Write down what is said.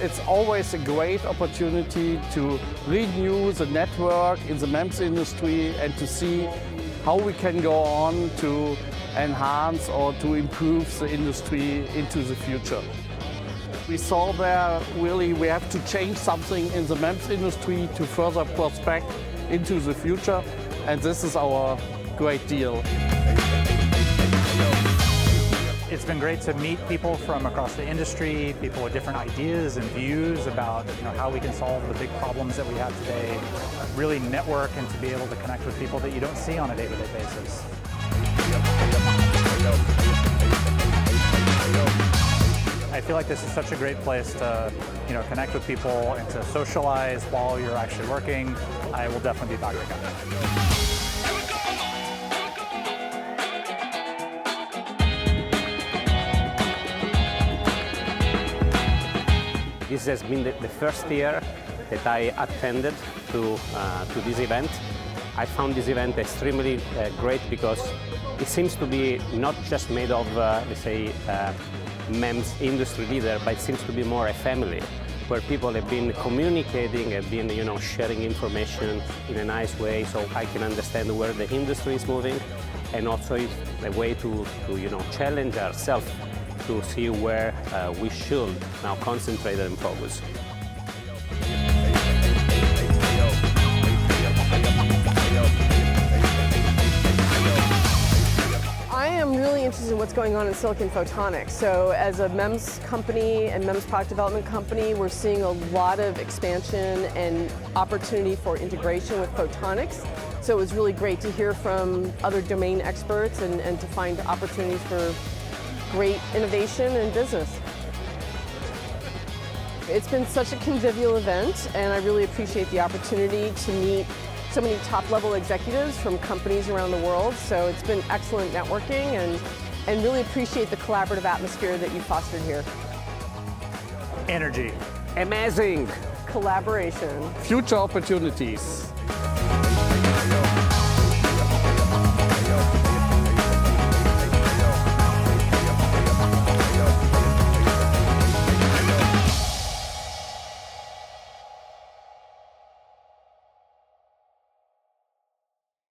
it's always a great opportunity to renew the network in the MEMS industry and to see how we can go on to enhance or to improve the industry into the future. We saw there really we have to change something in the MEMS industry to further prospect into the future, and this is our great deal. It's been great to meet people from across the industry, people with different ideas and views about how we can solve the big problems that we have today, really network and to be able to connect with people that you don't see on a day-to-day basis. I feel like this is such a great place to connect with people and to socialize while you're actually working. I will definitely be back again. This has been the first year that I attended to this event. I found this event extremely great because it seems to be not just made of, let's say, MEMS industry leader, but it seems to be more a family, where people have been communicating, have been sharing information in a nice way, so I can understand where the industry is moving, and also it's a way to challenge ourselves to see where we should now concentrate and focus. I am really interested in what's going on in silicon photonics. So as a MEMS company and MEMS product development company, we're seeing a lot of expansion and opportunity for integration with photonics. So it was really great to hear from other domain experts and to find opportunities for great innovation and business. It's been such a convivial event, and I really appreciate the opportunity to meet so many top-level executives from companies around the world. So it's been excellent networking, and really appreciate the collaborative atmosphere that you fostered here. Energy. Amazing. Collaboration. Future opportunities.